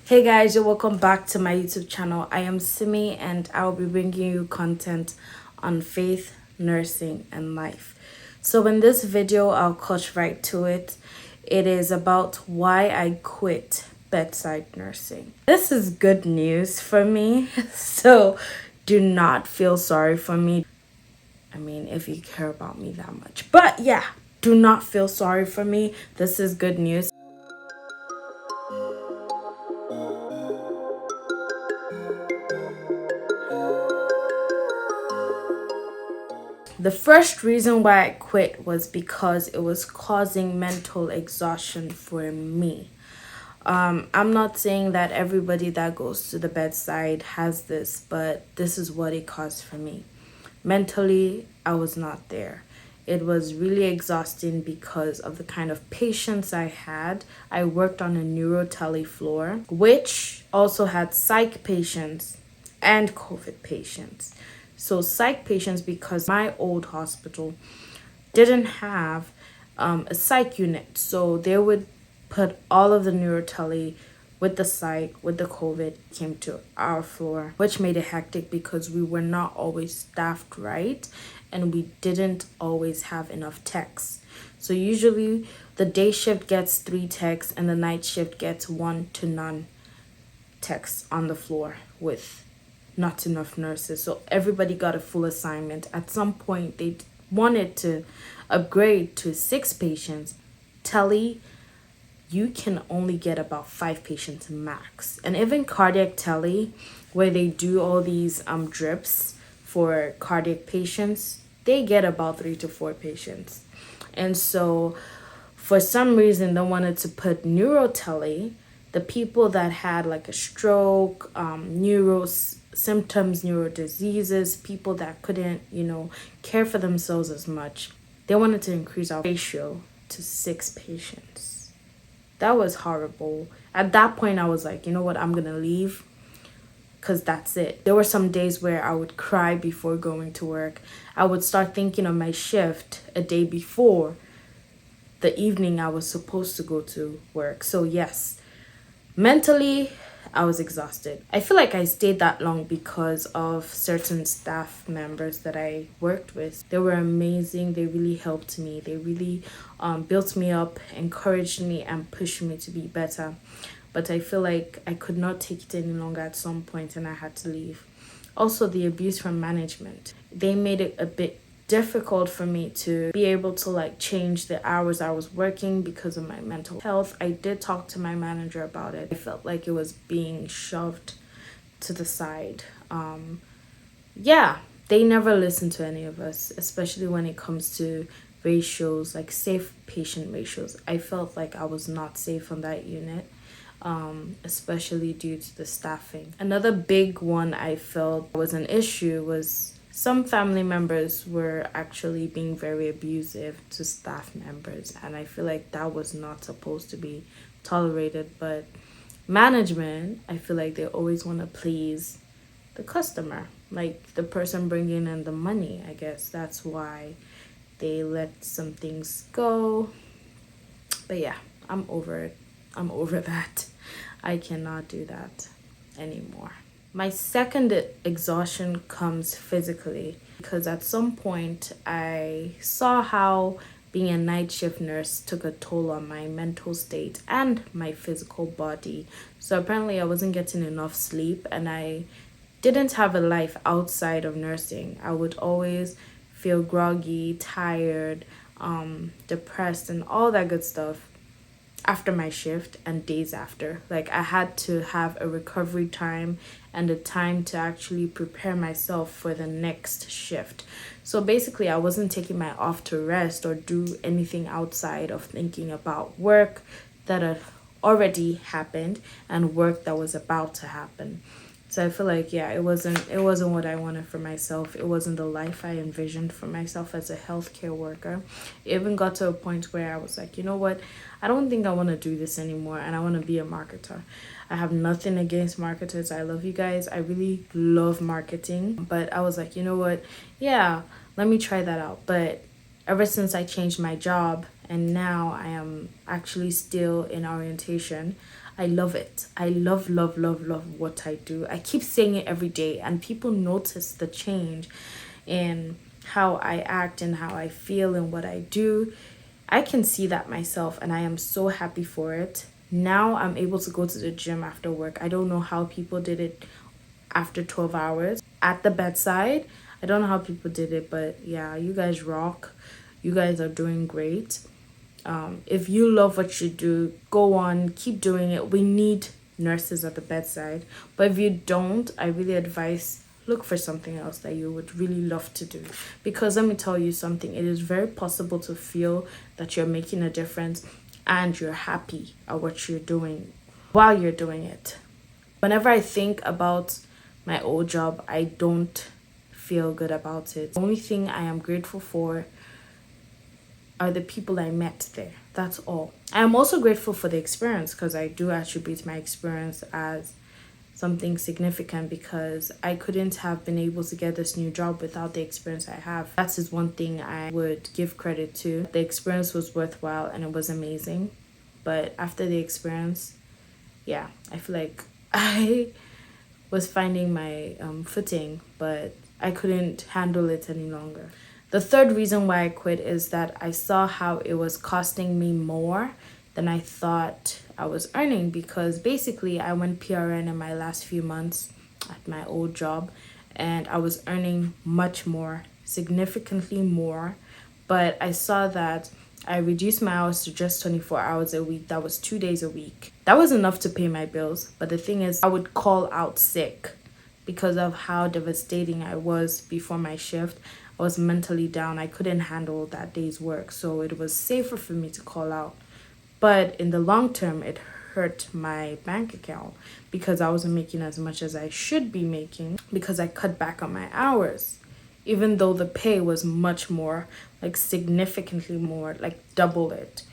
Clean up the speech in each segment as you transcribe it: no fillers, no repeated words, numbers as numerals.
Hey guys, you're welcome back to my YouTube channel. I am Simi and I'll be bringing you content on faith, nursing, and life. So in this video, I'll cut right to it. It is about why I quit bedside nursing. This is good news for me, so do not feel sorry for me. I mean, if you care about me that much. But yeah, do not feel sorry for me. This is good news. The first reason why I quit was because it was causing mental exhaustion for me. I'm not saying that everybody that goes to the bedside has this, but this is what it caused for me. Mentally, I was not there. It was really exhausting because of the kind of patients I had. I worked on a neurotele floor, which also had psych patients and COVID patients. So psych patients, because my old hospital didn't have a psych unit, so they would put all of the neurotele with the psych, with the COVID, came to our floor, which made it hectic because we were not always staffed right and we didn't always have enough techs. So usually the day shift gets 3 techs and the night shift gets 1 to none techs on the floor with not enough nurses. So everybody got a full assignment. At some point, they wanted to upgrade to 6 patients. Tele, you can only get about 5 patients max. And even cardiac tele, where they do all these drips for cardiac patients, they get about 3 to 4 patients. And so for some reason, they wanted to put neurotele, the people that had like a stroke, neuro symptoms, neuro diseases, people that couldn't, care for themselves as much. They wanted to increase our ratio to 6 patients. That was horrible. At that point, I was like, you know what, I'm gonna leave because that's it. There were some days where I would cry before going to work. I would start thinking of my shift a day before the evening I was supposed to go to work. So yes, mentally, I was exhausted. I feel like I stayed that long because of certain staff members that I worked with. They were amazing. They really helped me. They really built me up, encouraged me, and pushed me to be better. But I feel like I could not take it any longer at some point and I had to leave. Also, the abuse from management. They made it a bit difficult for me to be able to change the hours I was working because of my mental health. I did talk to my manager about it. I felt like it was being shoved to the side. Yeah, they never listened to any of us, especially when it comes to ratios, like safe patient ratios. I felt like I was not safe on that unit, especially due to the staffing. Another big one I felt was an issue was some family members were actually being very abusive to staff members, and I feel like that was not supposed to be tolerated. But management, I feel like they always want to please the customer, like the person bringing in the money. I guess that's why they let some things go. But yeah, I'm over it. I'm over that. I cannot do that anymore. My second exhaustion comes physically because at some point I saw how being a night shift nurse took a toll on my mental state and my physical body. So apparently I wasn't getting enough sleep and I didn't have a life outside of nursing. I would always feel groggy, tired, depressed, and all that good stuff after my shift and days after. Like I had to have a recovery time and a time to actually prepare myself for the next shift. So basically I wasn't taking my off to rest or do anything outside of thinking about work that had already happened and work that was about to happen. So I feel like it wasn't what I wanted for myself. It wasn't the life I envisioned for myself as a healthcare worker. It even got to a point where I was like, you know what? I don't think I want to do this anymore and I want to be a marketer. I have nothing against marketers. I love you guys. I really love marketing. But I was like, you know what? Yeah, let me try that out. But ever since I changed my job and now I am actually still in orientation, I love it. I love what I do. I keep saying it every day, and people notice the change in how I act and how I feel and what I do. I can see that myself, and I am so happy for it. Now I'm able to go to the gym after work. I don't know how people did it after 12 hours at the bedside. I don't know how people did it, but yeah, you guys rock. You guys are doing great. If you love what you do, go on, keep doing it. We need nurses at the bedside. But if you don't, I really advise look for something else that you would really love to do. Because let me tell you something, it is very possible to feel that you're making a difference and you're happy at what you're doing while you're doing it. Whenever I think about my old job, I don't feel good about it. The only thing I am grateful for are the people I met there. That's all. I am also grateful for the experience because I do attribute my experience as something significant because I couldn't have been able to get this new job without the experience I have. That is one thing I would give credit to. The experience was worthwhile and it was amazing. But after the experience, yeah, I feel like I was finding my footing, but I couldn't handle it any longer. The third reason why I quit is that I saw how it was costing me more than I thought I was earning because basically I went PRN in my last few months at my old job and I was earning much more, significantly more, but I saw that I reduced my hours to just 24 hours a week. That was 2 days a week. That was enough to pay my bills, but the thing is I would call out sick because of how devastating I was before my shift. I was mentally down. I couldn't handle that day's work, so it was safer for me to call out. But in the long term, it hurt my bank account because I wasn't making as much as I should be making because I cut back on my hours. Even though the pay was much more, like significantly more, like double it.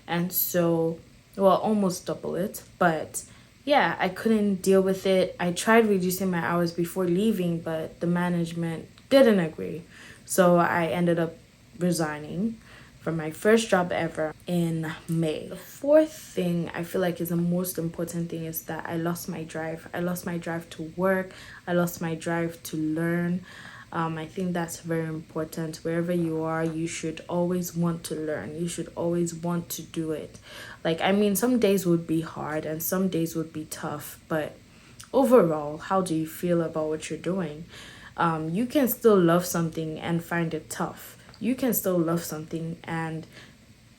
And so, well, almost double it. But yeah, I couldn't deal with it. I tried reducing my hours before leaving, but the management didn't agree. So I ended up resigning from my first job ever in May. The fourth thing I feel like is the most important thing is that I lost my drive. I lost my drive to work. I lost my drive to learn. I think that's very important. Wherever you are, you should always want to learn. You should always want to do it. Like, I mean, some days would be hard and some days would be tough, but overall, how do you feel about what you're doing? You can still love something and find it tough. You can still love something and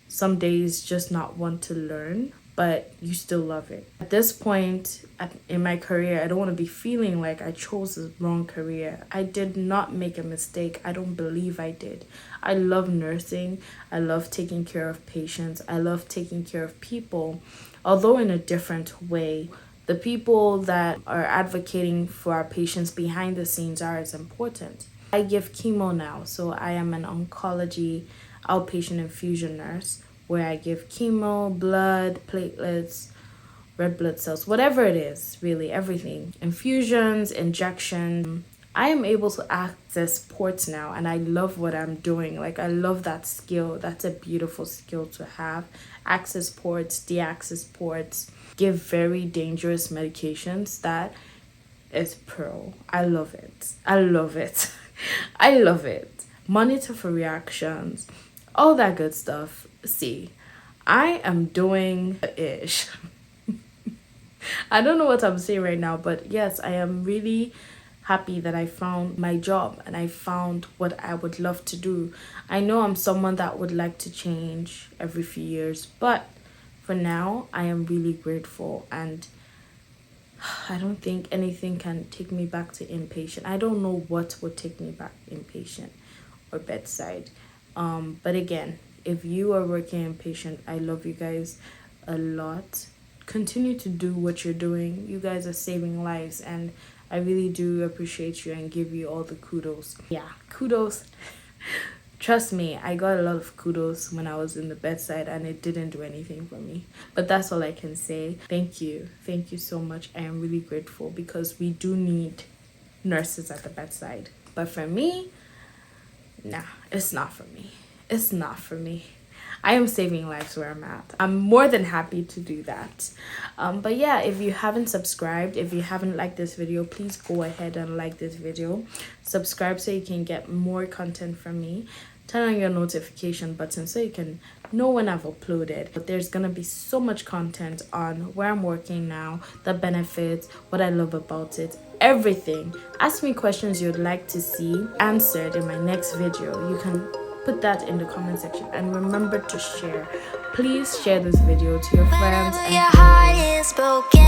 some days just not want to learn, but you still love it. At this point in my career, I don't want to be feeling like I chose the wrong career. I did not make a mistake. I don't believe I did. I love nursing. I love taking care of patients. I love taking care of people, although in a different way. The people that are advocating for our patients behind the scenes are as important. I give chemo now, so I am an oncology outpatient infusion nurse where I give chemo, blood, platelets, red blood cells, whatever it is, really everything. Infusions, injection. I am able to access ports now and I love what I'm doing. Like I love that skill. That's a beautiful skill to have. Access ports, de-access ports, give very dangerous medications. That is pro. I love it. I love it. I love it. Monitor for reactions, all that good stuff. See, I am doing ish. I don't know what I'm saying right now, but yes, I am really happy that I found my job and I found what I would love to do. I know I'm someone that would like to change every few years, but for now, I am really grateful and I don't think anything can take me back to inpatient. I don't know what would take me back inpatient or bedside. But again, if you are working inpatient, I love you guys a lot. Continue to do what you're doing. You guys are saving lives and I really do appreciate you and give you all the kudos. Yeah, kudos. Trust me, I got a lot of kudos when I was in the bedside and it didn't do anything for me. But that's all I can say. Thank you. Thank you so much. I am really grateful because we do need nurses at the bedside. But for me, nah, it's not for me. It's not for me. I am saving lives where I'm at. I'm more than happy to do that. But yeah, if you haven't subscribed, if you haven't liked this video, please go ahead and like this video. Subscribe so you can get more content from me. Turn on your notification button so you can know when I've uploaded. But there's gonna be so much content on where I'm working now, the benefits, what I love about it, everything. Ask me questions you'd like to see answered in my next video. You can put that in the comment section, and remember to share. Please share this video to your friends and family.